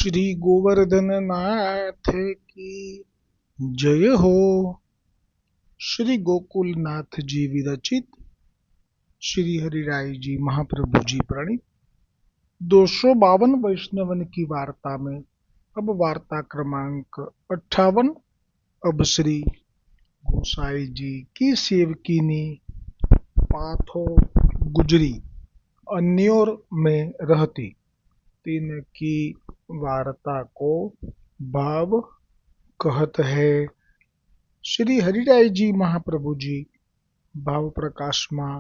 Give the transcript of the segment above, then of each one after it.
श्री गोवर्धन नाथ की जय हो। श्री गोकुलनाथ जी विरचित श्री हरिराय जी महाप्रभु जी प्रणीत 252 वैष्णवन की वार्ता में अब वार्ता क्रमांक 58। अब श्री गोसाई जी की सेवकीनी पाथो गुजरी अन्योर में रहती तीन की वार्ता को भाव कहत है। श्री हरिराय जी महाप्रभु जी भाव प्रकाश में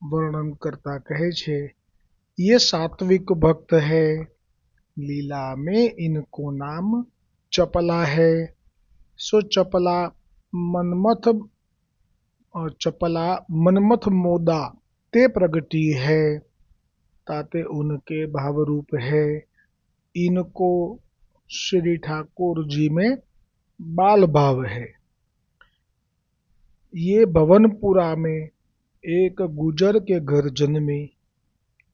वर्णन करता कहे छे, ये सात्विक भक्त है, लीला में इनको नाम चपला है। सो चपला मनमथ मोदा ते प्रगति है, ताते उनके भाव रूप है। इनको श्री ठाकुर जी में बाल भाव है। ये भवनपुरा में एक गुजर के घर जन्मी।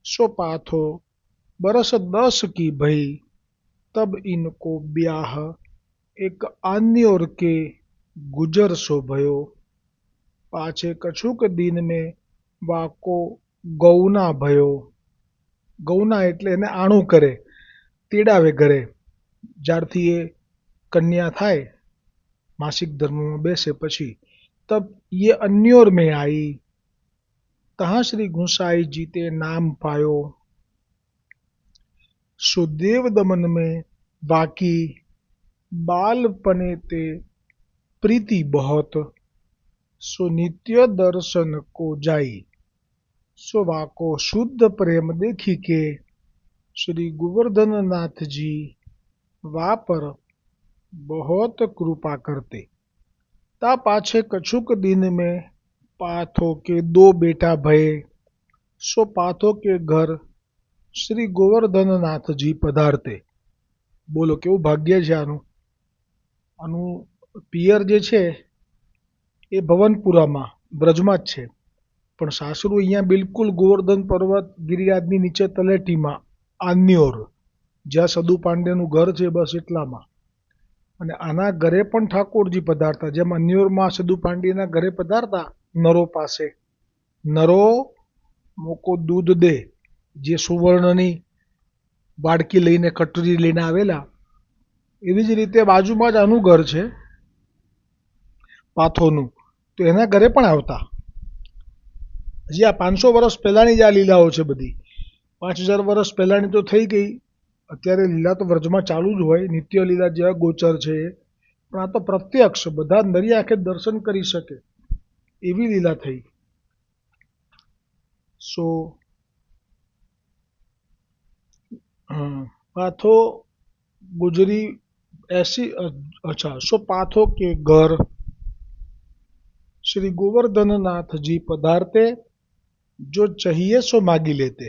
सो पाथो बरस 10 की भई, तब इनको ब्याह एक अन्योर के गुजर सो भयो। पाछे कछुक दिन में वाको गौना भयो। गौना એટલે એને આણું કરે, તેડાવે ઘરે। જ્યારથી એ કન્યા થાય, मासिक धर्म में बेसे पछी, तब ये अन्योर में आई। तहाँ श्री गुसाई जी ते नाम पायो। सुदेव दमन में बाकी बालपने ते प्रीति बहुत। सो नित्य दर्शन को जाई। सो वाको शुद्ध प्रेम देखी के श्री गोवर्धन नाथ जी वा पर बहुत कृपा करते। ता पाछे कछुक दिन में पाथो के 2 बेटा भये। सो पाथो के घर श्री गोवर्धन नाथ जी पधारते। बोलो केवुं भाग्य छे आनु। आनु पियर जे छे ए भवनपुरामां ब्रजमां ज छे, पण सासरू अहींया बिलकुल गोवर्धन पर्वत गिरिराजनी नीचे तलेटीमां आन्योर, ज्यां सदु पांडेનું घर છે બસ એટલામાં। અને આના ઘરે પણ ઠાકોરજી પધારતા, જેમ અન્યોરમાં સદુ પાંડેના ઘરે પધારતા નરો પાસે। નરો મોકો દૂધ દે, જે સુવર્ણની વાડકી લઈને કટોરી લઈને આવેલા, એવી જ રીતે બાજુમાં જ આનું ઘર છે પાથોનું, તો એના ઘરે પણ આવતા। હજી આ 500 વર્ષ પહેલાની જ આ લીલાઓ છે બધી। 5000 વર્ષ પહેલાની તો થઈ ગઈ, અત્યારે લીલા તો વ્રજમાં ચાલુ જ હોય, નિત્ય લીલા જેવા ગોચર છે, પણ આ તો પ્રત્યક્ષ બધા નરી આંખે દર્શન કરી શકે એવી લીલા થઈ। सो पाथो गुजरी ऐसी अच्छा। सो पाथो के घर श्री गोवर्धन नाथ जी पधारते, जो चाहिए सो मागी लेते।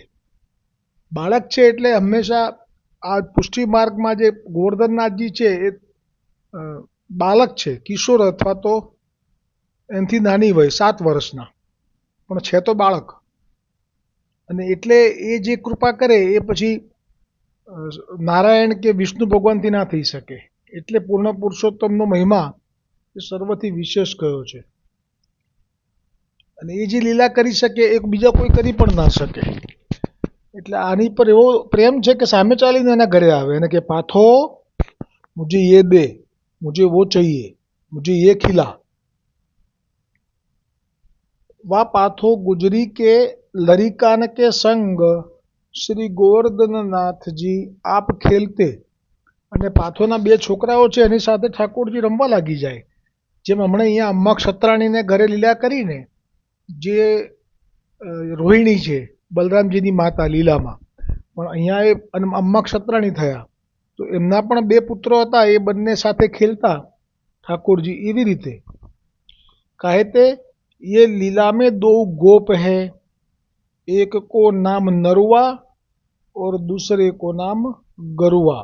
बाळक छे એટલે હંમેશા આ પુષ્ટિ માર્ગમાં જે ગોવર્ધનનાથજી છે એ બાળક છે, કિશોર અથવા તો એનાથી નાની વય 7 વર્ષના, પણ છે તો બાળક। અને એટલે એ જે કૃપા કરે એ પછી નારાયણ કે વિષ્ણુ ભગવાનથી ના થઈ શકે, એટલે પૂર્ણ પુરુષોત્તમનો મહિમા એ સર્વથી વિશેષ કયો છે। અને એ જે લીલા કરી શકે એ બીજા કોઈ કરી પણ ના શકે, એટલે આની પર એવો પ્રેમ છે કે સામે ચાલીને એના ઘરે આવે અને કે પાથો मुझे ये दे, मुझे वो चाहिए, मुझे ये खिला। वा पाथो गुजरी के लरिकान के संग श्री गोवर्धन नाथ जी आप खेलते। અને પાથોના 2 છોકરાઓ છે એની સાથે ઠાકોરજી રમવા લાગી જાય। જેમ હમણાં અહીંયા અમ્મા ક્ષત્રાણીને ઘરે લીલા કરીને જે રોહિણી છે બલરામજીની માતા લીલામાં, પણ અહીંયા એ અમ્મા ક્ષત્રાણી થયા, તો એમના પણ 2 પુત્રો હતા, એ બંને સાથે ખેલતા ઠાકોરજી એવી રીતે। કહેતે ये लीला में 2 गोप है, एक को नाम नरुआ और दूसरे को नाम गरुआ।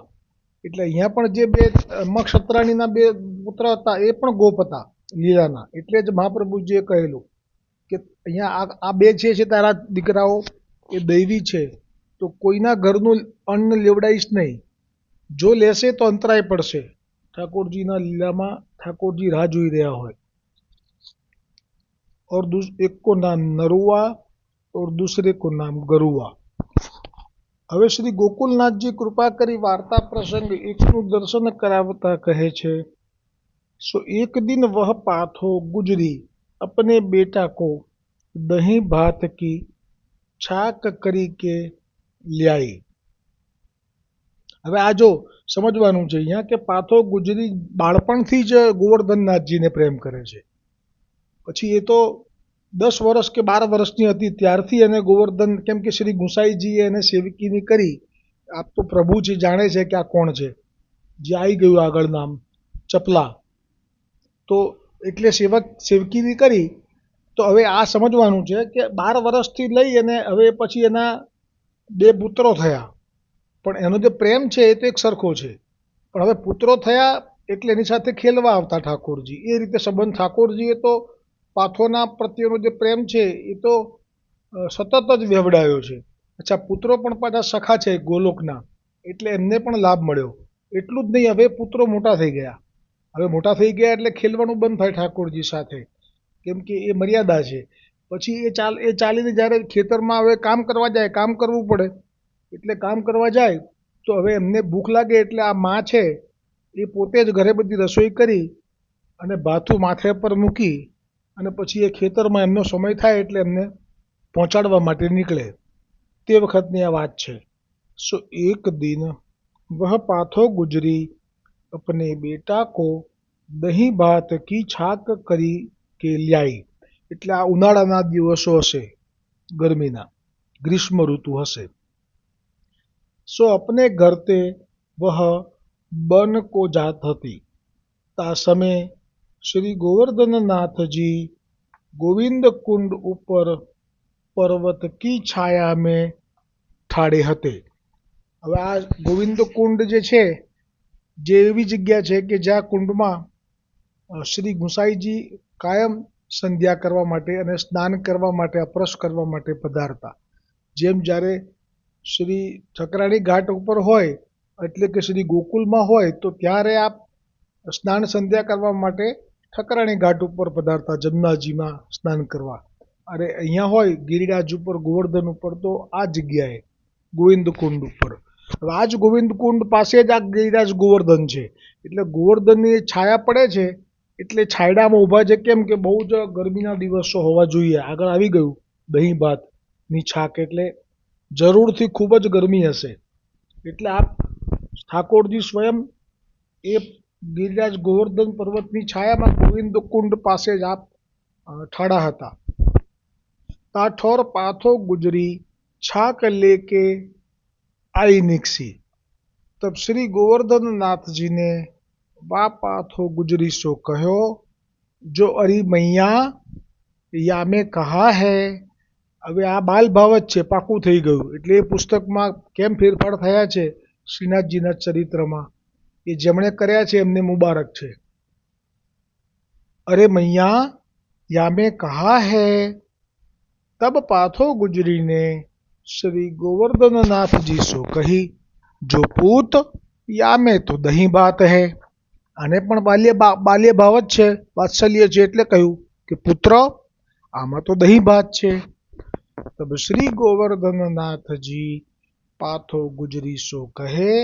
એટલે અહીંયા પણ જે 2 અમ્મા બે પુત્ર હતા એ પણ ગોપ હતા લીલાના, એટલે જ મહાપ્રભુજીએ કહેલું કે અહીંયા આ 2 છે તારા દીકરાઓ, એ દૈવી છે, તો કોઈના ઘરનું અન્ન લેવડાઈશ નહીં, જો લેશે તો અંતરાય પડશે. ઠાકોરજીના લીલામાં ઠાકોરજી રાહ જોઈ રહ્યા હોય. और एक को नाम नरुआ और दूसरे को नाम गरुआ. હવે શ્રી ગોકુલનાથજી કૃપા કરી વાર્તા પ્રસંગ એકનું દર્શન કરાવતા કહે છે, सो एक दिन वह पाथो गुजरी अपने बेटा को दही भात की छाक કરી કે લ્યાઈ. હવે આ જો સમજવાનું છે અહીંયા કે પાથો ગુજરી બાળપણથી જ ગોવર્ધનનાથજીને પ્રેમ કરે છે. પછી એ તો 10 વર્ષ કે 12 વર્ષની હતી ત્યારથી એને ગોવર્ધન, કેમ કે શ્રી ગુસાઈજીએ એને સેવકીની કરી. આપ તો પ્રભુજી જાણે છે કે આ કોણ છે, જે આવી ગયું આગળ નામ ચપલા, તો એટલે સેવકીની કરી. તો હવે આ સમજવાનું છે કે 12 વર્ષથી લઈ અને હવે પછી એના 2 પુત્રો થયા, પણ એનો જે પ્રેમ છે એ તો એક સરખો છે. પણ હવે પુત્રો થયા એટલે એની સાથે ખેલવા આવતા ઠાકોરજી. એ રીતે સંબંધ ઠાકોરજીએ તો પાથોના પ્રત્યેનો જે પ્રેમ છે એ તો સતત જ વેવડાયો છે. અચ્છા, પુત્રો પણ પાછા સખા છે ગોલોકના, એટલે એમને પણ લાભ મળ્યો. એટલું જ નહીં, હવે પુત્રો મોટા થઈ ગયા. હવે મોટા થઈ ગયા એટલે ખેલવાનું બંધ થાય ઠાકોરજી સાથે, કેમ કે એ મર્યાદા છે. પછી એ ચાલીને જ્યારે ખેતરમાં હવે કામ કરવા જાય, કામ કરવું પડે, એટલે કામ કરવા જાય તો હવે એમને ભૂખ લાગે એટલે આ માં છે એ પોતે જ ઘરે બધી રસોઈ કરી અને ભાથું માથે પર મૂકી અને પછી એ ખેતરમાં એમનો સમય થાય એટલે એમને પહોંચાડવા માટે નીકળે. તે વખતની આ વાત છે. સો એક દિન વહ પાથો ગુજરી अपने बेटा को દહીં ભાત કી છાક કરી કે લ્યાઈ. એટલે આ ઉનાળાના દિવસો હશે, ગરમીના, ગ્રીષ્મ ઋતુ હશે. સો અપને ઘર તે વહ બન કો જાત હતી. તા સમય શ્રી ગોવર્ધનનાથજી ગોવિંદ કુંડ ઉપર પર્વત કી છાયા મેં ઠાડે હતે. હવે આ ગોવિંદ કુંડ જે છે, જે એવી જગ્યા છે કે જ્યાં કુંડમાં શ્રી ગુસાઈજી કાયમ સંધ્યા કરવા માટે અને સ્નાન કરવા માટે, અપરશ કરવા માટે પધારતા. જેમ જ્યારે શ્રી ઠકરાણી ઘાટ ઉપર હોય એટલે કે શ્રી ગોકુલમાં હોય તો ત્યારે આપ સ્નાન સંધ્યા કરવા માટે ઠકરાણી ઘાટ ઉપર પધારતા, જમનાજીમાં સ્નાન કરવા. અરે અહીંયા હોય ગિરિરાજ ઉપર, ગોવર્ધન ઉપર, તો આ જગ્યાએ ગોવિંદ કુંડ ઉપર. હવે આ જ ગોવિંદ કુંડ પાસે જ આ ગિરિરાજ ગોવર્ધન છે. એટલે ગોવર્ધનની છાયા પડે છે એટલે છાયડામાં ઊભા છે. કેમ કે બહુ જ ગરમીના દિવસો હોવા જોઈએ. આગળ આવી ગયું દહીં ભાતની છાક, એટલે જરૂરથી ખૂબ જ ગરમી હશે. એટલે આપ ઠાકોરજી સ્વયં એ ગિરિરાજ ગોવર્ધન પર્વતની છાયામાં ગોવિંદ કુંડ પાસે જ આપ ઠાડા હતા. તા ઠોર પાથો ગુજરી છાક લેકે आई निकसी. तब श्री गोवर्धन नाथ जी ने वा पाथो गुजरी सो कहो, जो अरी मैया या મેં કહા હૈ. હવે આ બાલ ભાવ જ છે, પાકું થઈ ગયું. એટલે એ પુસ્તકમાં કેમ ફેરફાર થયા છે શ્રીનાથજીના ચરિત્રમાં, એ જેમણે કર્યા છે એમને મુબારક છે. અરે મૈયા યા મેં કહા હૈ. તબ પાથો ગુજરીને श्री गोवर्धननाथजी सो कही, जो पूत या में तो दही भात है. આને પણ બાલ્ય ભાવ જ છે, વાત્સલ્ય છે, એટલે કહ્યું કે પુત્ર આમાં તો દહીં ભાત છે. તબ શ્રી गोवर्धननाथजी पाथो गुजरी सो कहे,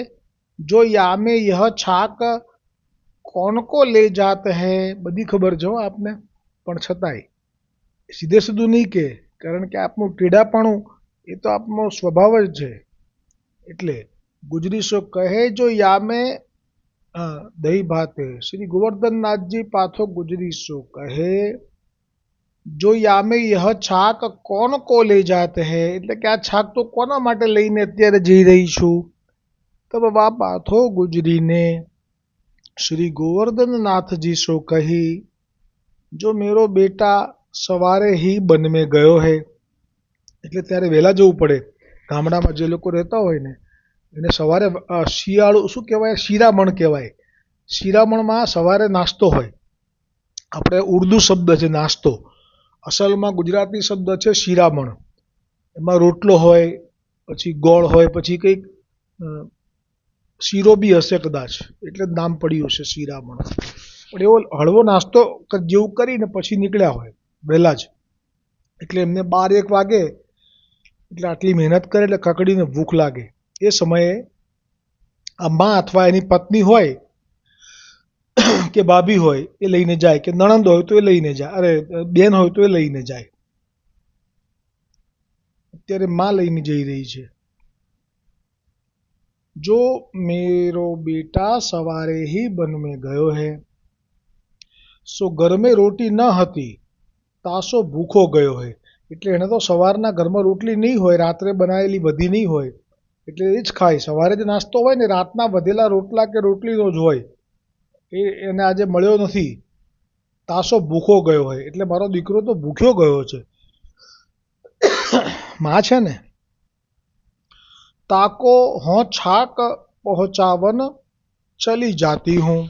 जो या में यह छाक कौन को ले जात है. બધી ખબર છે આપને, પણ છતાંય સીધે સીધું નહીં કે, કારણ કે આપનું ટેઢાપણું એ તો આપનો સ્વભાવ જ છે. એટલે ગુજરી સો કહે, જો યામે દહીં ભાતે. શ્રી ગોવર્ધનનાથજી પાથો ગુજરી સો કહે, જો યામે યહ છાક કોણ કો લે જાત હૈ. એટલે કે આ છાક તો કોના માટે લઈને અત્યારે જઈ રહી છું. તબ વા પાથો ગુજરીને શ્રી ગોવર્ધનનાથજી સો કહી, જો મેરો બેટા સવારે ही बन में गयो है. એટલે ત્યારે વહેલા જવું પડે. ગામડામાં જે લોકો રહેતા હોય ને એને સવારે શિયાળું શું કહેવાય, શિરામણ કહેવાય. શિરામણમાં સવારે નાસ્તો હોય. આપણે ઉર્દુ શબ્દ છે નાસ્તો, અસલમાં ગુજરાતી શબ્દ છે શિરામણ. એમાં રોટલો હોય, પછી ગોળ હોય, પછી કંઈક શીરો બી હશે કદાચ, એટલે જ નામ પડ્યું હશે શિરામણ. પણ એવો હળવો નાસ્તો જેવું કરીને પછી નીકળ્યા હોય વહેલા જ. એટલે એમને 12-1 વાગે એટલે આટલી મહેનત કરે એટલે કકડીને ભૂખ લાગે. એ સમયે આ મા અથવા એની પત્ની હોય કે ભાભી હોય એ લઈને જાય, કે નણંદ હોય તો એ લઈને જાય, અરે બેન હોય તો એ લઈને જાય. અત્યારે માં લઈને જઈ રહી છે. जो मेरो बेटा सवारे ही वन में गयो है, सो घर में रोटी न હતી તાસો ભૂખો ગયો હે. એટલે એને તો સવારના ઘરમાં રોટલી નહીં હોય, રાત્રે બનાવેલી વધી નહીં હોય, એટલે એ જ ખાય. સવારે જે નાસ્તો હોય ને રાતના વધેલા રોટલા કે રોટલીનો જ હોય, એને આજે મળ્યો નથી. તાસો ભૂખો ગયો હોય એટલે મારો દીકરો તો ભૂખ્યો ગયો છે. માં છે ને, ताको हों छाक पहुँचावन चली जाती हूँ.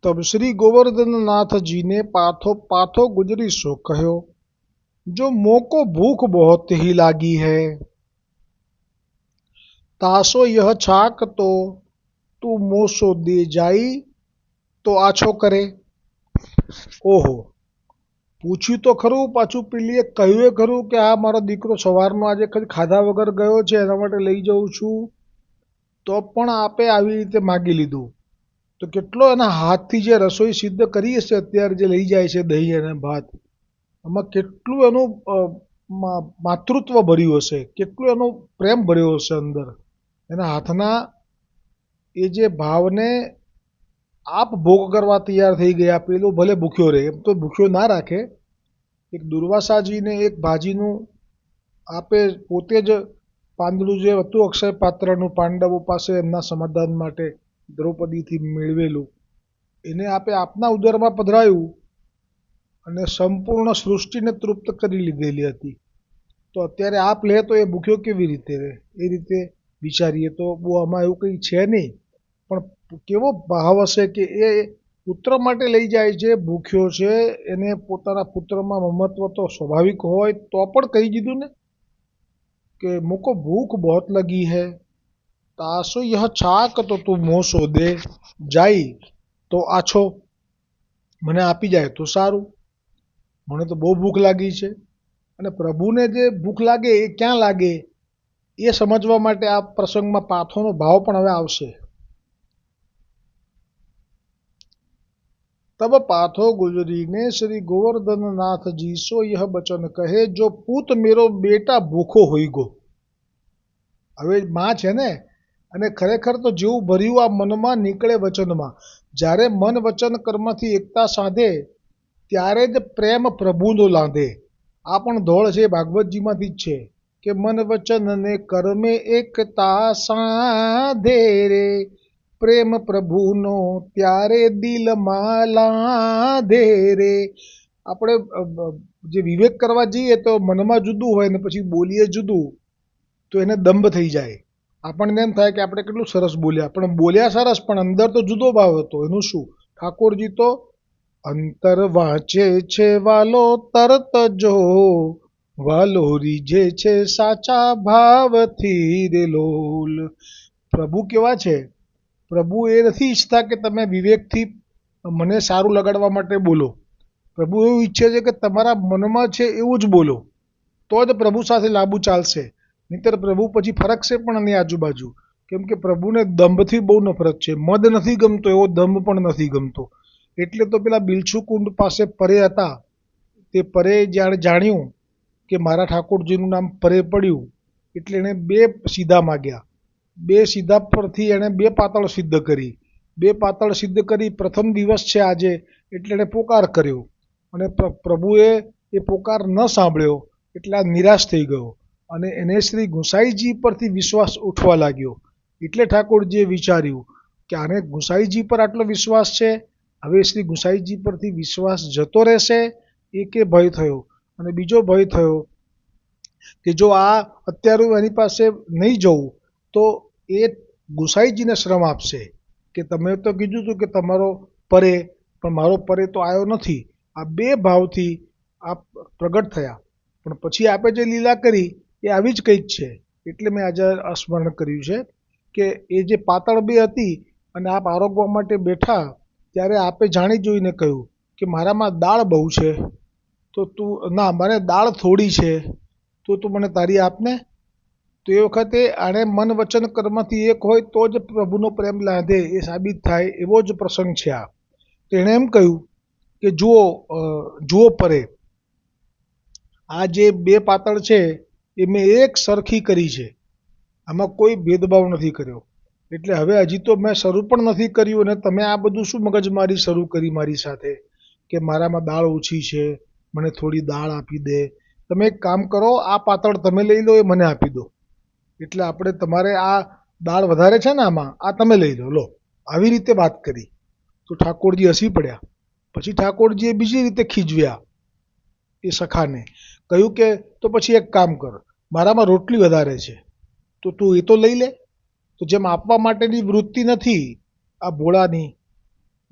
तब श्री गोवर्धन नाथ जी ने पाथो पाथो गुजरी सो कहो, जो मोको भूख बहुत ही लागी है, तासो यह छाक तो तू मोसो दे जाई तो आछो करे. ओहो, પૂછ્યું તો ખરું, પાછું પેલીએ કહ્યું ખરું કે આ મારો દીકરો સવારનો આજે ખાધા વગર ગયો છે, એના માટે લઈ જાઉં છું, તો પણ આપે આવી રીતે માગી લીધું. તો કેટલો એના હાથથી જે રસોઈ સિદ્ધ કરી હશે અત્યારે જે લઈ જાય છે દહીં અને ભાત, એમાં કેટલું એનું માતૃત્વ ભર્યું હશે, કેટલું એનો પ્રેમ ભર્યો હશે અંદર. એના હાથના એ જે ભાવને આપ ભોગ કરવા તૈયાર થઈ ગયા. પેલો ભલે ભૂખ્યો રહે, એમ તો ભૂખ્યો ના રાખે. એક દુર્વાસાજીને એક ભાજીનું આપે પોતે જ પાંદડું જે હતું અક્ષય પાત્રનું પાંડવો પાસે એમના સમાધાન માટે દ્રૌપદીથી મેળવેલું, એને આપે આપના ઉદરમાં પધરાયું અને સંપૂર્ણ સૃષ્ટિને તૃપ્ત કરી લીધેલી હતી. તો અત્યારે આપ લે તો એ ભૂખ્યો કેવી રીતે રહે? એ રીતે વિચારીએ તો બહુ આમાં એવું કંઈ છે નહીં, પણ કેવો ભાવ હશે કે એ પુત્ર માટે લઈ જાય છે, ભૂખ્યો છે, એને પોતાના પુત્રમાં મમત્વ તો સ્વાભાવિક હોય તો પણ કહી દીધું ને કે મુકો ભૂખ બહોત લગી હૈ, તાસો યહ છાક તો તું મોસો દે જાય તો આછો, મને આપી જાય તો સારું, મને તો બહુ ભૂખ લાગી છે. અને પ્રભુને જે ભૂખ લાગે એ ક્યાં લાગે એ સમજવા માટે આ પ્રસંગમાં પાથોનો ભાવ પણ હવે આવશે. तब पाथो गुजरीने श्री गोवर्धन नाथ जी सो यह बचन कहे, जो पूत मेरो बेटा भूखो होई गो. હવે માં છે ને, અને ખરેખર તો જેવું ભર્યું આ મનમાં નીકળે વચનમાં. જ્યારે મન વચન કર્મથી એકતા સાધે ત્યારે જ પ્રેમ પ્રભુનો લાંધે. આ પણ ધોળ છે ભાગવતજીમાંથી જ છે કે મન વચન ને કર્મે એકતા સાધે રે, પ્રેમ પ્રભુનો ત્યારે દિલમાં લાધે રે. આપણે જે વિવેક કરવા જઈએ તો મનમાં જુદું હોય ને પછી બોલીએ જુદું, તો એને દંભ થઈ જાય. આપણને એમ થાય કે આપણે કેટલું સરસ બોલ્યા, પણ બોલ્યા સરસ પણ અંદર તો જુદો ભાવ હતો. એનું શું? ઠાકોરજી તો અંતર વાંચે છે વાલો તરત જો, વાલો રીજે છે સાચા ભાવથી રે લોલ. પ્રભુ કેવા છે? પ્રભુ એ નથી ઈચ્છતા કે તમે વિવેકથી મને સારું લગાડવા માટે બોલો. પ્રભુ એવું ઈચ્છે છે કે તમારા મનમાં છે એવું જ બોલો, તો જ પ્રભુ સાથે લાંબુ ચાલશે. નહીંતર પ્રભુ પછી ફરકશે પણ નહીં આજુબાજુ. કેમ કે પ્રભુને દંભથી બહુ નફરત છે. મદ નથી ગમતો, એવો દંભ પણ નથી ગમતો. એટલે તો પેલા બિલછુકુંડ પાસે પરે હતા, તે પરે જ્યારે જાણ્યું કે મારા ઠાકોરજીનું નામ પરે પડ્યું, એટલે એણે 2 સીધા માગ્યા. 2 સીધા પરથી એણે 2 પાતળ સિદ્ધ કરી. 2 પાતળ સિદ્ધ કરી. પ્રથમ દિવસ છે આજે, એટલે એણે પોકાર કર્યો અને પ્રભુએ એ પોકાર ન સાંભળ્યો એટલે આ નિરાશ થઈ ગયો અને એને શ્રી ગુસાઈજી પરથી વિશ્વાસ ઉઠવા લાગ્યો. એટલે ઠાકોરજીએ વિચાર્યું કે આને ગુસાઈજી પર આટલો વિશ્વાસ છે, હવે શ્રી ગુસાઈજી પરથી વિશ્વાસ જતો રહેશે, એકે ભય થયો. અને બીજો ભય થયો કે જો આ અત્યારે એની પાસે નહીં જવું તો એ ગુસાઈજીને શ્રમ આપશે કે તમે તો કીધું હતું કે તમારો પરે, પણ મારો પરે તો આવ્યો નથી. આ 2 ભાવથી આપ પ્રગટ થયા, પણ પછી આપે જે લીલા કરી એ આવી જ કંઈક છે. એટલે મેં આજે સ્મરણ કર્યું છે કે એ જે પાતળ બે હતી અને આપ આરોગવા માટે બેઠા ત્યારે આપે જાણી જોઈને કહ્યું કે મારામાં દાળ બહુ છે, તો તું ના મને દાળ થોડી છે, તો તું મને તારી આપને. તો એ વખતે આણે મન વચન કર્મથી એક હોય તો જ પ્રભુનો પ્રેમ લાંધે એ સાબિત થાય એવો જ પ્રસંગ છે આ. તો એણે એમ કહ્યું કે જુઓ પરે, આ જે બે પાતળ છે એ મેં એક સરખી કરી છે, આમાં કોઈ ભેદભાવ નથી કર્યો. એટલે હવે હજી તો મેં શરૂ પણ નથી કર્યું અને તમે આ બધું શું મગજમારી શરૂ કરી મારી સાથે કે મારામાં દાળ ઓછી છે, મને થોડી દાળ આપી દે. તમે એક કામ કરો, આ પાતળ તમે લઈ લો, એ મને આપી દો. એટલે આપણે તમારે આ દાળ વધારે છે ને આમાં, આ તમે લઈ લો. લો, આવી રીતે વાત કરી તો ઠાકોરજી હસી પડ્યા. પછી ઠાકોરજીએ બીજી રીતે ખીજવ્યા એ સખાને, કહ્યું કે તો પછી એક કામ કર, મારામાં રોટલી વધારે છે તો તું એ તો લઈ લે. તો જેમ આપવા માટેની વૃત્તિ નથી આ ભોળાની,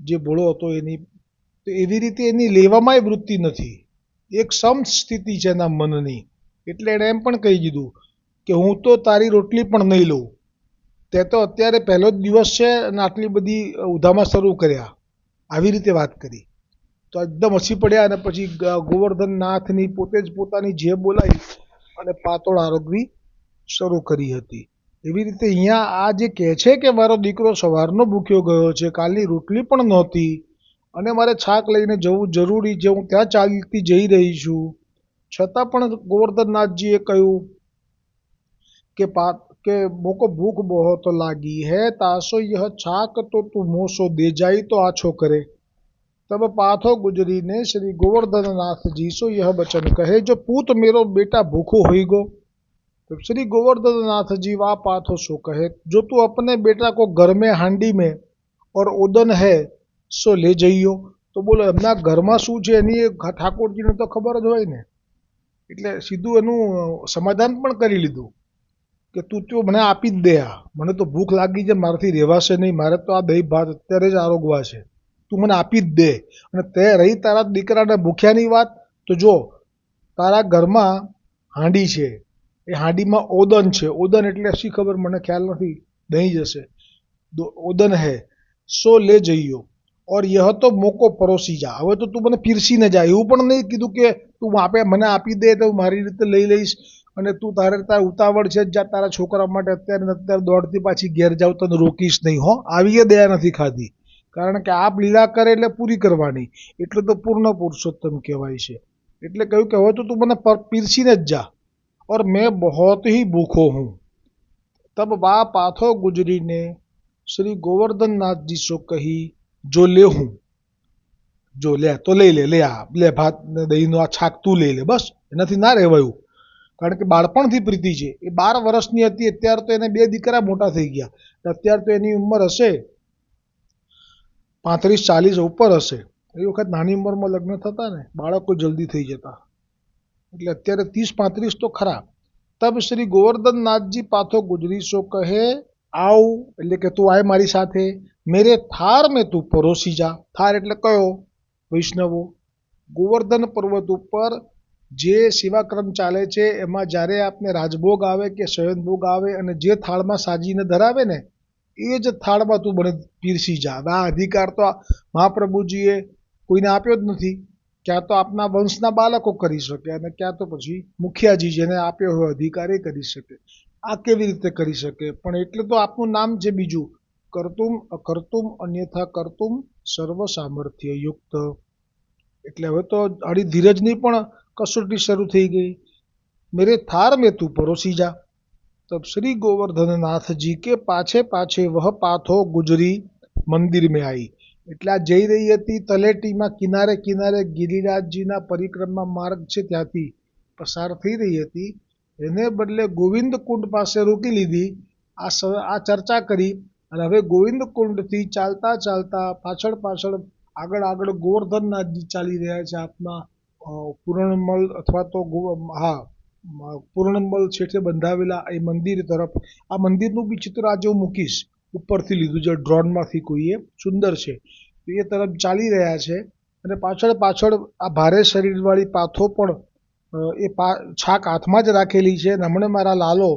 જે ભોળો હતો એની, તો એવી રીતે એની લેવામાંય વૃત્તિ નથી. એક સમ સ્થિતિ છે એના મનની. એટલે એણે એમ પણ કહી દીધું કે હું તો તારી રોટલી પણ નહીં લઉં, તે તો અત્યારે પહેલો જ દિવસ છે અને આટલી બધી ઉધામાં શરૂ કર્યા. આવી રીતે વાત કરી તો એકદમ હસી પડ્યા અને પછી ગોવર્ધન નાથની પોતે જ પોતાની જે બોલાવી અને પાતળ આરોગવી શરૂ કરી હતી. એવી રીતે અહીંયા આ જે કહે છે કે મારો દીકરો સવારનો ભૂખ્યો ગયો છે, કાલની રોટલી પણ નહોતી અને મારે છાક લઈને જવું જરૂરી છે, હું ત્યાં ચાલતી જઈ રહી છું, છતાં પણ ગોવર્ધનનાથજીએ કહ્યું કે મોકો ભૂખ બહોત લાગી है, तासो यह छाक तो तू मोसो दे जाई तो आछो करे. तब पाथो गुजरी ने श्री गोवर्धन नाथ जी सो यह बचन कहे, जो पूत मेरो बेटा भूखो होई गो. तो श्री गोवर्धन नाथ जी वाह पाथो सो कहे, जो तू अपने बेटा को घर में हांडी में और ओदन है सो ले जइयो. તો બોલો એમના ઘરમાં શું છે એની ઠાકોરજીને તો ખબર જ હોય ને, એટલે સીધું એનું સમાધાન પણ કરી લીધું કે તું તો મને આપી જ દે, આ મને તો ભૂખ લાગી છે, મારાથી રહેવાશે નહીં, મારે તો આ દહીં ભાત અત્યારે જ આરોગવા છે, તું મને આપી જ દે. અને તે રહી તારા દીકરાને ભૂખ્યાની વાત, તો જો તારા ઘરમાં હાંડી છે, એ હાંડીમાં ઓદન છે, ઓદન એટલે શી ખબર મને ખ્યાલ નથી, દહીં જ હશે, ઓદન હે સો લે જઈયો ઓર યહ તો મોકો પરોસી જા. હવે તો તું મને પીરસીને જા, એવું પણ નહીં કીધું કે તું મને આપી દે તો મારી રીતે લઈ લઈશ અને તું તારે ઉતાવળ છે જા તારા છોકરા માટે અત્યારે ને અત્યારે દોડતી પાછી ઘેર જાવ તને રોકીશ નહીં હો. આવી દયા નથી ખાધી, કારણ કે આપ લીલા કરે એટલે પૂરી કરવાની, એટલે તો પૂર્ણ પુરુષોત્તમ કહેવાય છે. એટલે કહ્યું કે હવે તો તું મને પીરસીને જ જા, और मैं बहुत ही भूखो हूँ. तब बा पाथो गुजरीने श्री गोवर्धन नाथ जी सो कही, जो ले हूँ, જો લે તો લઈ લે, લે ભાત દહીંનો આ છાક તું લઈ લે, બસ એનાથી ના રહેવાયું. કારણ કે બાળપણથી પ્રીતિ છે. એ 12 વર્ષની હતી, અત્યારે તો એને 2 દીકરા મોટા થઈ ગયા, અત્યારે તો એની ઉંમર હશે 35-40 ઉપર હશે. એ વખત નાની ઉંમરમાં લગ્ન થતા ને, બાળકો જલ્દી થઈ જતા, એટલે અત્યારે 30-35 તો ખરા. તબ શ્રી ગોવર્ધન નાથજી પાથો ગુજરી સો કહે, આવ એટલે કે તું આય મારી સાથે, મેરે થાર મેં તું પરોસી જા. થાર એટલે કયો? વૈષ્ણવો. ગોવર્ધન પર્વત ઉપર જે સેવાક્રમ ચાલે છે એમાં જ્યારે આપને રાજભોગ આવે કે શયનભોગ આવે અને જે થાળમાં સાજીને ધરાવે ને એ જ થાળમાં તું મને પીરસી જા. આ અધિકાર તો મહાપ્રભુજીએ કોઈને આપ્યો જ નથી. ક્યાં તો આપના વંશના બાળકો કરી શકે અને ક્યાં તો પછી મુખિયાજી જેને આપ્યો હોય અધિકાર એ કરી શકે. આ કેવી રીતે કરી શકે? પણ એટલે તો આપનું નામ છે બીજું, કર્તુમ અકર્તુમ અન્યથા કર્તુમ સર્વ સામર્થ્ય યુક્ત. એટલે હવે તો આડી ધીરજની પણ कसौटी शुरू थी गई. मेरे थार में तू परोसी जा. तब श्री गोवर्धन नाथ जी के पाछे पाछे वह पाथो गुजरी मंदिर में आई. એટલે આ જઈ રહી હતી તલેટીમાં કિનારે કિનારે ગિરિરાજજીના પરિક્રમા માર્ગ છે ત્યાંથી પસાર થઈ રહી હતી. એને બદલે ગોવિંદ કુંડ પાસે રોકી લીધી. આ ચર્ચા કરી અને હવે ગોવિંદ કુંડથી ચાલતા ચાલતા પાછળ પાછળ આગળ આગળ ગોવર્ધનનાથજી ચાલી રહ્યા છે આપના પૂર્ણમલ અથવા તો પૂર્ણમલ છેઠે બંધાવેલા એ મંદિર તરફ. આ મંદિરનું બી ચિત્ર આજે હું મૂકીશ, ઉપરથી લીધું છે ડ્રોનમાંથી, કોઈએ સુંદર છે. એ તરફ ચાલી રહ્યા છે અને પાછળ પાછળ આ ભારે શરીરવાળી પાથો પણ એ છાક હાથમાં જ રાખેલી છે. હમણાં મારા લાલો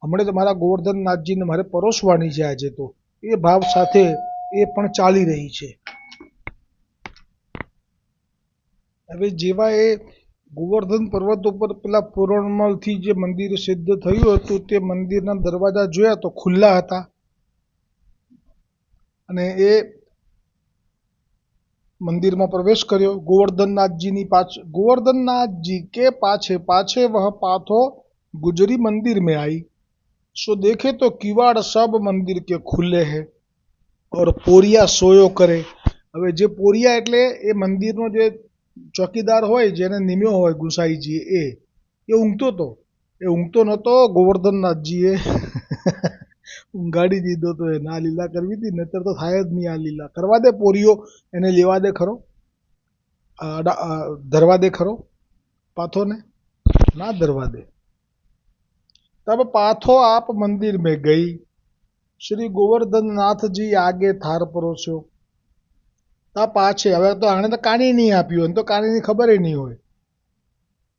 હમણાં તો મારા ગોવર્ધનનાથજીને મારે પરોસવાની છે આજે, તો એ ભાવ સાથે એ પણ ચાલી રહી છે. હવે જેવા એ ગોવર્ધન પર્વત ઉપર પેલા પુરણમલથી જે મંદિર સિદ્ધ થયું હતું તે મંદિરના દરવાજા જોયા તો ખુલ્લા હતા, અને એ મંદિરમાં પ્રવેશ કર્યો. गोवर्धननाथजीની પાછળ गोवर्धननाथजी के पाछे पाछे वह पाथो गुजरी मंदिर में आई, सो देखे तो किवाड़ सब मंदिर के खुले है और પોરિયા સોયો કરે. હવે જે પોરિયા એટલે એ મંદિરનો જે ચોકીદાર હોય, જેને નિમ્યો હોય ગુસાઈજી, એ ઊંઘતો નહોતો. ગોવર્ધનનાથજીએ ઊંઘાડી દીધો તો એને આ લીલા કરવી હતી, નહીતર તો થાય જ નહીં આ લીલા. કરવા દે પોરિયો, એને લેવા દે ખરો, ધરવા દે ખરો પાથોને, ના ધરવા દે. तब पाथो आप मंदिर में गई, श्री गोवर्धननाथ जी आगे थार परोस्यो. તા પાછે, હવે તો આને તો કાની નહીં આપ્યું, એને તો કાનીની ખબર નહીં હોય.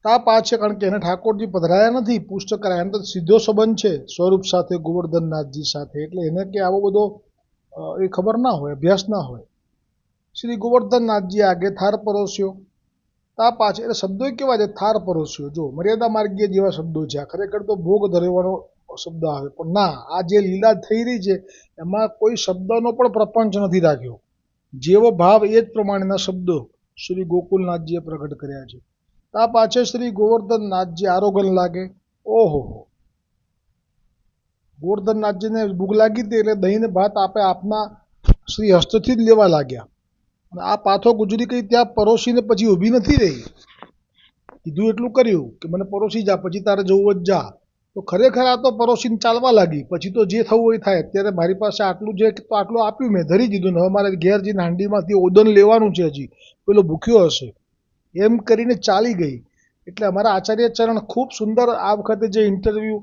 તા પાછે, કારણ કે એને ઠાકોરજી પધરાયા નથી, પુષ્ટ કરાયા, એને તો સીધો સંબંધ છે સ્વરૂપ સાથે, ગોવર્ધનનાથજી સાથે, એટલે એને કે આવો બધો એ ખબર ના હોય, અભ્યાસ ના હોય. શ્રી ગોવર્ધનનાથજી આગે થાર પરોસ્યો. તા પાછે, એટલે શબ્દો કેવા છે, થાર પરોસ્યો. જો મર્યાદા માર્ગીય જેવા શબ્દો છે, આ ખરેખર તો ભોગ ધરવાનો શબ્દ આવે, પણ ના, આ જે લીલા થઈ રહી છે એમાં કોઈ શબ્દનો પણ પ્રપંચ નથી રાખ્યો. જેવો ભાવ એ જ પ્રમાણેના શબ્દો શ્રી ગોકુલનાથજીએ પ્રગટ કર્યા છે. તા પાછે શ્રી ગોવર્ધનનાથજી આરોગન લાગે. ઓહો, ગોવર્ધનનાથજીને ભૂખ લાગી હતી એટલે દહીં ને ભાત આપના શ્રી હસ્તથી જ લેવા લાગ્યા. અને આ પાથો ગુજરી કઈ ત્યાં પરોસીને પછી ઊભી નથી રહી. કીધું એટલું કર્યું કે મને પરોસી જા, પછી તારે જવું જ જા. તો ખરેખર આ તો પરોસીને ચાલવા લાગી. પછી તો જે થવું હોય થાય. અત્યારે મારી પાસે આટલું છે તો આટલું આપ્યું, મેં ધરી દીધું, હવે મારે ઘેર જઈને હાંડીમાંથી ઓદન લેવાનું છે, હજી પેલો ભૂખ્યો હશે, એમ કરીને ચાલી ગઈ. એટલે અમારા આચાર્યચરણ ખૂબ સુંદર આ વખતે જે ઇન્ટરવ્યૂ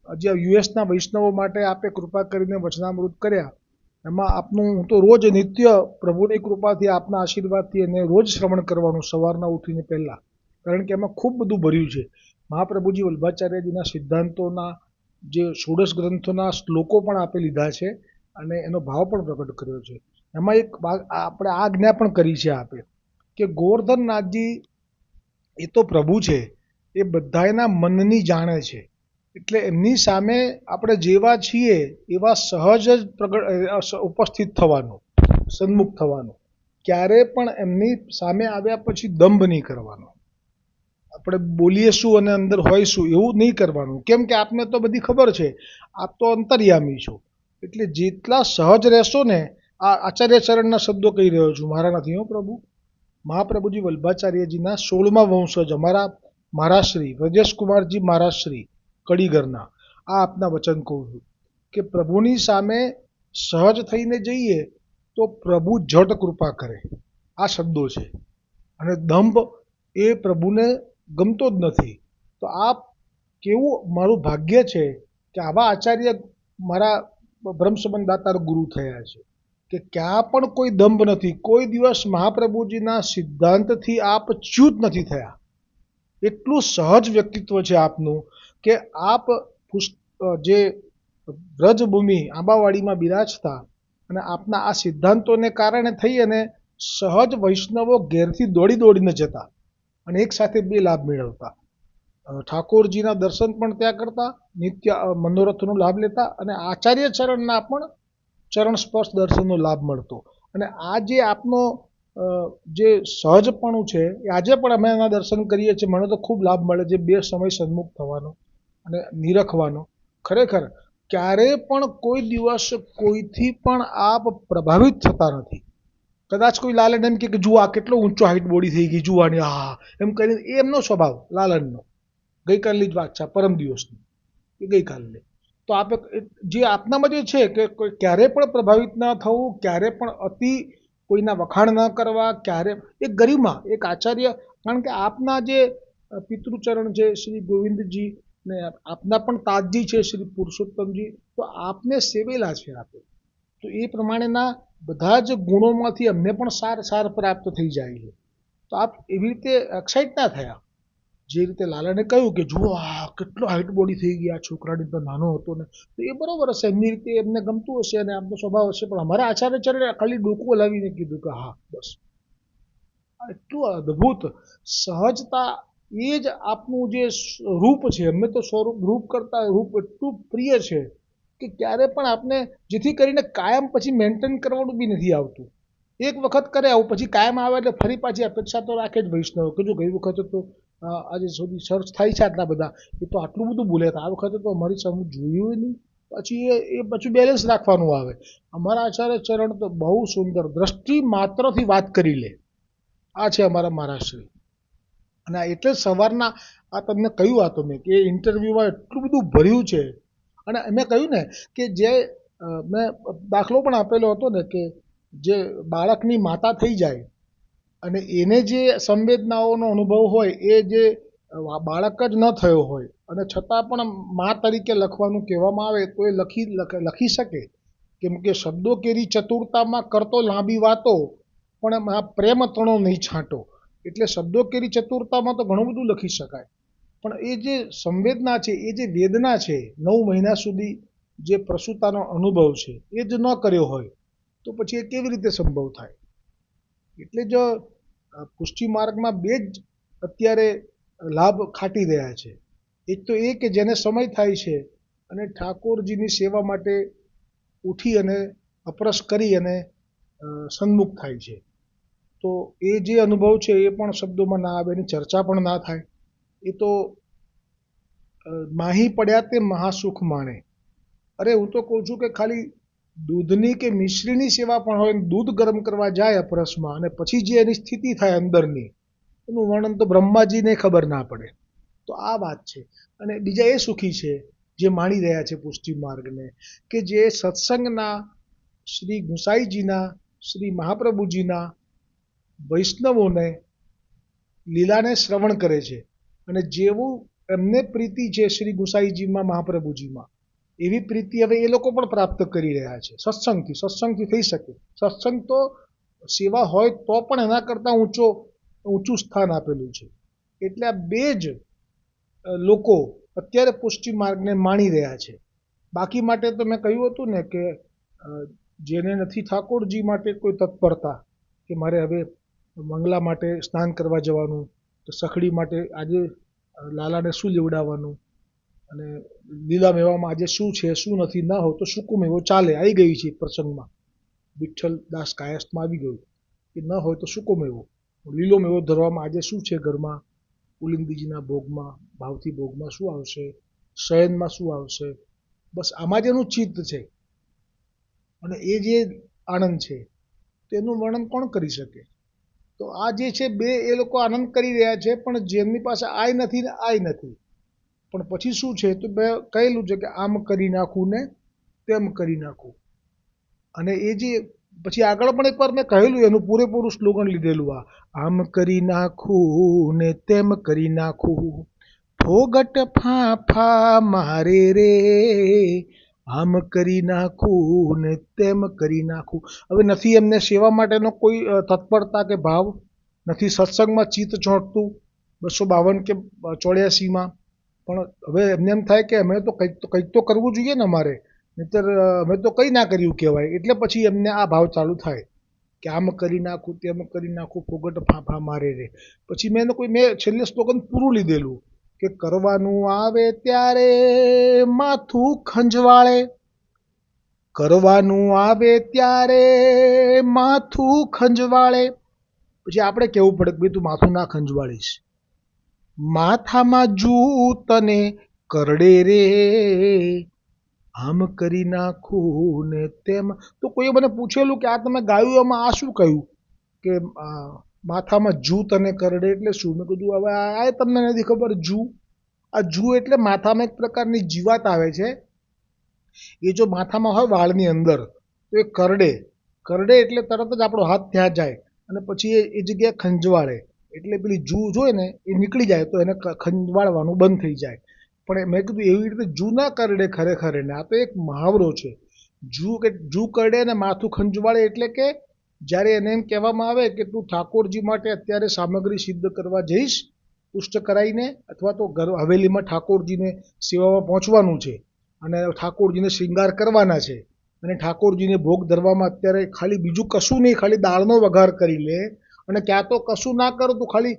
જે યુએસના વૈષ્ણવો માટે આપે કૃપા કરીને વચનામૃત કર્યા, એમાં આપનું હું તો રોજ નિત્ય પ્રભુની કૃપાથી, આપના આશીર્વાદથી એને રોજ શ્રવણ કરવાનું સવારના ઉઠીને પહેલાં, કારણ કે એમાં ખૂબ બધું ભર્યું છે. મહાપ્રભુજી વલ્ભાચાર્યજીના સિદ્ધાંતોના જે 16 ગ્રંથોના શ્લોકો પણ આપે લીધા છે અને એનો ભાવ પણ પ્રગટ કર્યો છે. એમાં એક આપણે આજ્ઞા પણ કરી છે આપે કે ગોવર્ધનનાથજી એ તો પ્રભુ છે, એ બધાના મનની જાણે છે, એટલે એમની સામે આપણે જેવા છીએ એવા સહજ જ ઉપસ્થિત થવાનું, સન્મુખ થવાનું. ક્યારે પણ એમની સામે આવ્યા પછી દંભ નહીં કરવાનો. આપણે બોલીએ શું અને અંદર હોઈશું એવું નહીં કરવાનું, કેમ કે આપને તો બધી ખબર છે, આપ તો અંતર્યામી છો. એટલે જેટલા સહજ રહેશો ને, આ આચાર્યચરણના શબ્દો કહી રહ્યો છું, મારા નથી હો પ્રભુ. મહાપ્રભુજી વલ્ભાચાર્યજીના 16મા વંશજ અમારા મહારાજશ્રી વ્રજેશકુમારજી મહારાજશ્રી કડીગરના આ આપના વચન કહું છું કે પ્રભુની સામે સહજ થઈને જઈએ તો પ્રભુ જટ કૃપા કરે. આ શબ્દો છે. અને દંભ એ પ્રભુને ગમતો જ નથી. તો આ કેવું મારું ભાગ્ય છે કે આવા આચાર્ય મારા બ્રહ્મસંબંધ દાતાર ગુરુ થયા છે, કે ક્યાં પણ કોઈ દંભ નથી. કોઈ દિવસ મહાપ્રભુજીના સિદ્ધાંતથી આપ ચ્યુત નથી થયા. એટલું સહજ વ્યક્તિત્વ છે આપનું કે આપ જે વ્રજભૂમિ આંબાવાડીમાં બિરાજતા અને આપના આ સિદ્ધાંતોને કારણે થઈ અને સહજ વૈષ્ણવો ઘેરથી દોડીને જતા અને એક સાથે બે લાભ મેળવતા. ઠાકોરજીના દર્શન પણ ત્યાં કરતા, નિત્ય મનોરથનો લાભ લેતા, અને આચાર્ય ચરણના પણ ચરણ સ્પર્શ દર્શનનો લાભ મળતો. અને આ જે આપનો જે સહજપણું છે એ આજે પણ અમે એના દર્શન કરીએ છીએ. મને તો ખૂબ લાભ મળે છે બે સમય સન્મુખ થવાનો અને નિરખવાનો. ખરેખર ક્યારે પણ કોઈ દિવસ કોઈથી પણ આપ પ્રભાવિત થતા નથી. કદાચ કોઈ લાલન એમ કે જુઓ આ કેટલો ઊંચો હાઈટ બોડી થઈ ગઈ, જુવાની, હા એમ કરીને, એ એમનો સ્વભાવ લાલનનો. ગઈકાલની જ વાત છે, પરમ દિવસની, એ ગઈકાલની. તો આપે જે આપનામાં જે છે કે ક્યારે પણ પ્રભાવિત ન થવું, ક્યારે પણ અતિ કોઈના વખાણ ન કરવા, ક્યારે એક ગરિમા, એક આચાર્ય. કારણ કે આપના જે પિતૃચરણ છે શ્રી ગોવિંદજી ને આપના પણ તાજજી છે શ્રી પુરુષોત્તમજી, તો આપને સેવેલા છે આપે. તો એ પ્રમાણેના બધા જ ગુણોમાંથી અમને પણ સાર પ્રાપ્ત થઈ જાય છે. તો આપ એવી રીતે એક્સાઇટ ના થયા જે રીતે લાલાને કહ્યું કે જુઓ આ કેટલો હાઈટ બોડી થઈ ગઈ, આ છોકરાની તો નાનો હતો ને, તો એ બરોબર હશે, એમની રીતે એમને ગમતું હશે અને આમનો સ્વભાવ હશે, પણ અમારા આચાર્યચરણે ખાલી ડોકું હલાવીને કીધું કે હા બસ. એટલું અદ્ભુત સહજતા, એ જ આપનું જે રૂપ છે, અમને તો સ્વરૂપ રૂપ કરતા રૂપ એટલું પ્રિય છે કે ક્યારે પણ આપને, જેથી કરીને કાયમ પછી મેન્ટેન કરવાનું બી નથી આવતું. એક વખત કરે આવું, પછી કાયમ આવે એટલે ફરી પાછી અપેક્ષા તો રાખે જ વૈષ્ણવ કે જો ગઈ વખતે તો આજે સુધી સર્ચ થાય છે આટલા બધા, એ તો આટલું બધું બોલ્યા હતા, આ વખતે તો અમારી સામે જોયું નહીં. પછી એ પછી બેલેન્સ રાખવાનું આવે. અમારા આચાર્ય ચરણ તો બહુ સુંદર દ્રષ્ટિ માત્રથી વાત કરી લે, આ છે અમારા મહારાજશ્રી. અને એટલે સવારના આ તમને કહ્યું, આ તો મેં કે ઇન્ટરવ્યૂમાં એટલું બધું ભર્યું છે. અને મેં કહ્યું ને કે જે મેં દાખલો પણ આપેલો હતો ને કે જે બાળકની માતા થઈ જાય અને એને જે સંવેદનાઓનો અનુભવ હોય એ જે બાળક જ ન થયો હોય અને છતાં પણ મા તરીકે લખવાનું કહેવામાં આવે તો એ લખી શકે. કેમ કે શબ્દો કેરી ચતુરતામાં કરતો લાંબી વાતો, પણ પ્રેમ તણો નહીં છાંટો. એટલે શબ્દો કેરી ચતુરતામાં તો ઘણું બધું લખી શકાય, પણ એ જે સંવેદના છે, એ જે વેદના છે, 9 મહિના સુધી જે પ્રસૂતાનો અનુભવ છે એ જ ન કર્યો હોય તો પછી એ કેવી રીતે સંભવ થાય. એટલે જ પુષ્ટિ માર્ગમાં બે જ અત્યારે લાભ ખાટી રહ્યા છે. એક તો એ કે જેને સમય થાય છે અને ઠાકોરજીની સેવા માટે ઉઠી અને અપરસ કરી અને સન્મુખ થાય છે, તો એ જે અનુભવ છે એ પણ શબ્દોમાં ના આવે, એની ચર્ચા પણ ના થાય. એ તો માહી પડ્યા તે મહાસુખ માણે. અરે હું તો કહું છું કે ખાલી દૂધની કે મિશ્રીની સેવા પણ હોય, દૂધ ગરમ કરવા જાય અપરસમાં અને પછી જે એની સ્થિતિ થાય અંદરની, એનું વર્ણન તો બ્રહ્માજીને ખબર ના પડે. તો આ વાત છે. અને બીજા એ સુખી છે જે માણી રહ્યા છે પુષ્ટિ માર્ગને, કે જે સત્સંગના શ્રી ગુસાઈજીના, શ્રી મહાપ્રભુજીના વૈષ્ણવોને લીલાને શ્રવણ કરે છે અને જેવું એમને પ્રીતિ છે શ્રી ગુસાઈજીમાં, મહાપ્રભુજીમાં, એવી પ્રીતિ હવે એ લોકો પણ પ્રાપ્ત કરી રહ્યા છે સત્સંગથી થઈ શકે. સત્સંગ તો સેવા હોય તો પણ એના કરતાં ઊંચું સ્થાન આપેલું છે. એટલે આ બે જ લોકો અત્યારે પુષ્ટિ માર્ગને માણી રહ્યા છે. બાકી માટે તો મેં કહ્યું હતું ને કે જેને નથી ઠાકોરજી માટે કોઈ તત્પરતા કે મારે હવે મંગલા માટે સ્નાન કરવા જવાનું, તો સખડી માટે આજે લાલાને શું લેવડાવવાનું, અને લીલા મેવામાં આજે શું છે શું નથી, ના હોય તો સૂકો મેવો ચાલે, આવી ગઈ છે પ્રસંગમાં, વિઠ્ઠલ દાસ કાયસ્થમાં આવી ગયું કે ન હોય તો સૂકો મેવો, લીલો મેવો ધરવામાં આજે શું છે ઘરમાં, પુલિંદજીના ભોગમાં, ભાવથી ભોગમાં શું આવશે, શયનમાં શું આવશે, બસ આમાં જ એનું ચિત્ત છે. અને એ જે આનંદ છે તેનું વર્ણન કોણ કરી શકે. તો આ જે છે બે એ લોકો આનંદ કરી રહ્યા છે, પણ જેમની પાસે આય નથી ને આય નથી. પણ પછી શું છે તો મેં કહેલું છે કે આમ કરી નાખું ને તેમ કરી નાખું. અને એ જે પછી આગળ પણ એકવાર મેં કહેલું, એનું પૂરેપૂરું સ્લોગન લીધેલું, આમ કરી નાખું ને તેમ કરી નાખું, ફોગટ ફાંફા મારે રે, આમ કરી નાખું ને તેમ કરી નાખું. હવે નથી એમને સેવા માટેનો કોઈ તત્પરતા કે ભાવ, નથી સત્સંગમાં ચિત્ત ચોંટતું 252 કે 84માં, પણ હવે એમને એમ થાય કે અમે તો કંઈક તો કરવું જોઈએ ને અમારે, નહીંતર અમે તો કંઈ ના કર્યું કહેવાય. એટલે પછી એમને આ ભાવ ચાલુ થાય કે આમ કરી નાખું તેમ કરી નાખું, ફોગટ ફાંફા મારે રે. પછી મેં છેલ્લે સ્લોગન પૂરું લીધેલું કે કરવાનું આવે ત્યારે માથું ખંજવાળે, કરવાનું આવે ત્યારે માથું ખંજવાળે. પછી આપણે કહેવું પડે કે ભાઈ તું માથું ના ખંજવાળીશ, માથામાં જૂ તને કરડે રે, આમ કરી નાખું ને તેમ. તો કોઈએ મને પૂછેલું કે આ તમે ગાયું એમાં આ શું કહ્યું કે માથામાં જૂ તને કરડે એટલે શું? મેં કીધું હવે આ તમને નથી ખબર. આ જૂ એટલે માથામાં એક પ્રકારની જીવાત આવે છે, એ જો માથામાં હોય વાળની અંદર તો એ કરડે એટલે તરત જ આપણો હાથ ત્યાં જાય અને પછી એ જગ્યાએ ખંજવાળે, એટલે પેલી જૂ જોઈએ ને એ નીકળી જાય તો એને ખંજવાળવાનું બંધ થઈ જાય. પણ મેં કીધું એવી રીતે જૂ ના કરડે ખરેખર એને, આ તો એક મહાવરો છે. જૂ કરડે ને માથું ખંજવાળે એટલે કે જ્યારે એને એમ કહેવામાં આવે કે તું ઠાકોરજી માટે અત્યારે સામગ્રી સિદ્ધ કરવા જઈશ પુષ્ટ કરાવીને અથવા તો ઘર હવેલીમાં ઠાકોરજીને સેવામાં પહોંચવાનું છે અને ઠાકોરજીને શૃંગાર કરવાના છે અને ઠાકોરજીને ભોગ ધરવામાં અત્યારે ખાલી બીજું કશું નહીં, ખાલી દાળનો વઘાર કરી લે અને ક્યાં તો કશું ના કરો તો ખાલી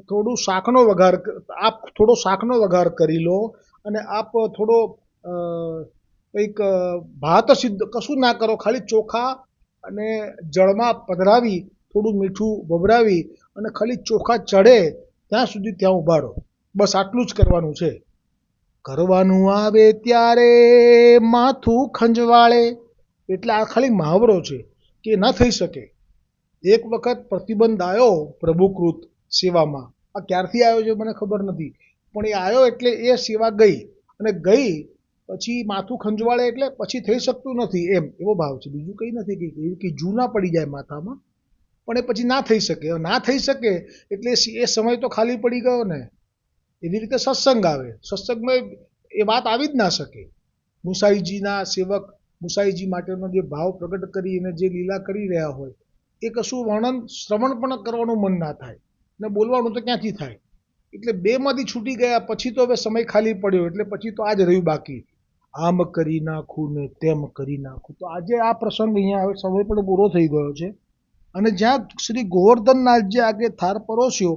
થોડું શાકનો વઘાર, આપ થોડો શાકનો વઘાર કરી લો અને આપ થોડો કંઈક ભાત સિદ્ધ કશું ના કરો, ખાલી ચોખા અને જળમાં પધરાવી થોડું મીઠું ભભરાવી અને ખાલી ચોખા ચડે ત્યાં સુધી ત્યાં ઊભા રહો. બસ આટલું જ કરવાનું છે. કરવાનું આવે ત્યારે માથું ખંજવાળે, એટલે આ ખાલી મહાવરો છે કે ન થઈ શકે. એક વખત પ્રતિબંધ આવ્યો પ્રભુકૃત સેવામાં, આ ક્યારથી આવ્યો છે મને ખબર નથી, પણ એ આવ્યો એટલે એ સેવા ગઈ અને ગઈ પછી માથું ખંજવાળે એટલે પછી થઈ શકતું નથી એમ, એવો ભાવ છે, બીજું કંઈ નથી કે જૂ ના પડી જાય માથામાં, પણ એ પછી ના થઈ શકે. ના થઈ શકે એટલે એ સમય તો ખાલી પડી ગયો ને. એવી રીતે સત્સંગ આવે, સત્સંગમાં એ વાત આવી જ ના શકે. મુસાઈજીના સેવક મુસાઈજી માટેનો જે ભાવ પ્રગટ કરીને જે લીલા કરી રહ્યા હોય એ કશું વર્ણન શ્રવણ પણ કરવાનું મન ના થાય ને બોલવાનું તો ક્યાંથી થાય. એટલે બેમાંથી છૂટી ગયા પછી તો હવે સમય ખાલી પડ્યો એટલે પછી તો આ જ રહ્યું બાકી, આમ કરી નાખું ને તેમ કરી નાખું. તો આજે આ પ્રસંગ અહીંયા હવે સમય પણ પૂરો થઈ ગયો છે અને જ્યાં શ્રી ગોવર્ધનનાથજી આગે થાર પરોસ્યો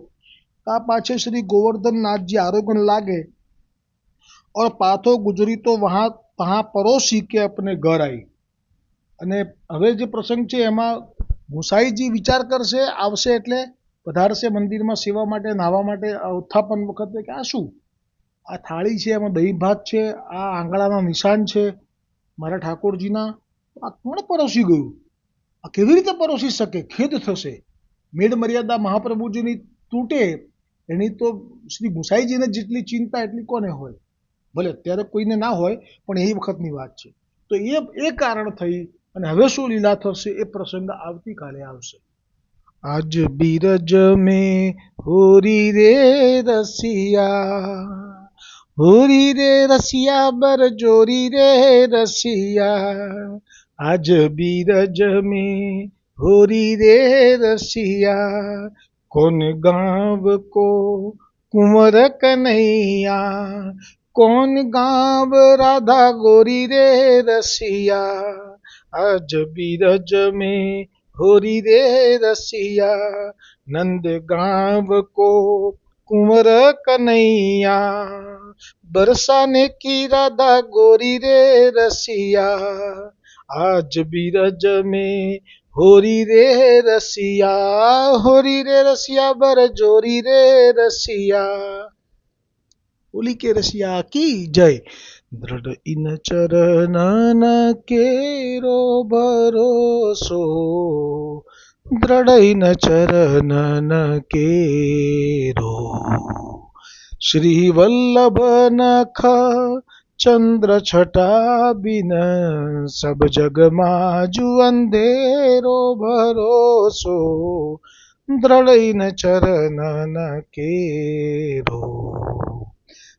આ पाछे श्री गोवर्धननाथ जी आरोगण लागे और पाथो गुजरी तो वहाँ तहाँ परोसी के अपने घर आई. અને હવે જે પ્રસંગ છે એમાં ગુસાઈજી વિચાર કરશે, આવશે એટલે પધારશે મંદિરમાં સેવા માટે, નાહવા માટે, ઉત્થાપન વખતે કે આ શું, આ થાળી છે એમાં દહીં ભાત છે, આ આંગળાના નિશાન છે મારા ઠાકોરજીના, આ કોણ પરોસી ગયું, આ કેવી રીતે પરોસી શકે, ખેદ થશે. મેળ મર્યાદા મહાપ્રભુજીની તૂટે એની તો શ્રી ગુસાઈજીને જેટલી ચિંતા એટલી કોને હોય, ભલે અત્યારે કોઈને ના હોય પણ એ વખતની વાત છે. તો એ કારણ થઈ અને હવે શું લીલા થશે એ પ્રસંગ આવતીકાલે આવશે. આજ બીરજ મેં હોરી રે રસિયા, હોરી રે રસિયા બર જોરી રે રસિયા, આજ બીરજ મેં હોરી રે રસિયા, कौन गाँव को कुंवर कन्हैया, कौन गाँव राधा गोरी रे रसिया, आज बीरज में होरी रे रसिया, नंद गाँव को कुंवर कन्हैया, बरसाने की राधा गोरी रे रसिया, आज बीरज में होरी रे रसिया, होरी रे रसिया बर जोरी रे रसिया. होली के रसिया की जय. दृढ़ इन चरणन केरो भरोसो, दृढ़ इन चरणन केरो, श्री वल्लभ नख चंद्र छटा बिन सब जग माजु अंधेरो भरोसो, दृढ़ इन चरणन केरो.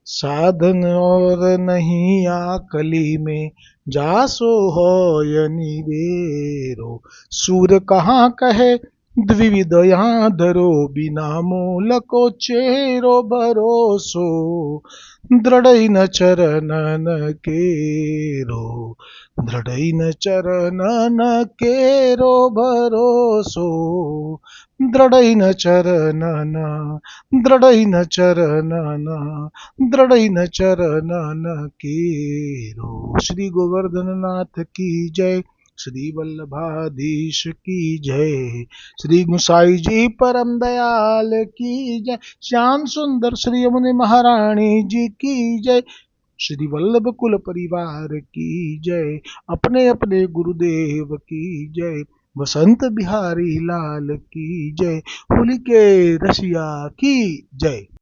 साधन और नहीं आकली में जासो होय निवेरो, सूर कहाँ कहे द्विविध यहाँ धरो, बिना मूल को चेरो भरोसो, दृढ़ इन चरणन केरो, दृढ़ इन चरणन केरो भरोसो, दृढ़ इन चरणन, दृढ़ इन चरणन, दृढ़ इन चरणन केरो. श्री गोवर्धननाथ की जय, श्री वल्लभाधीश की जय, श्री गुसाई जी परम दयाल की जय, श्याम सुंदर श्री यमुने महारानी जी की जय, श्री वल्लभ कुल परिवार की जय, अपने अपने गुरुदेव की जय, वसंत बिहारी लाल की जय, होली के रसिया की जय.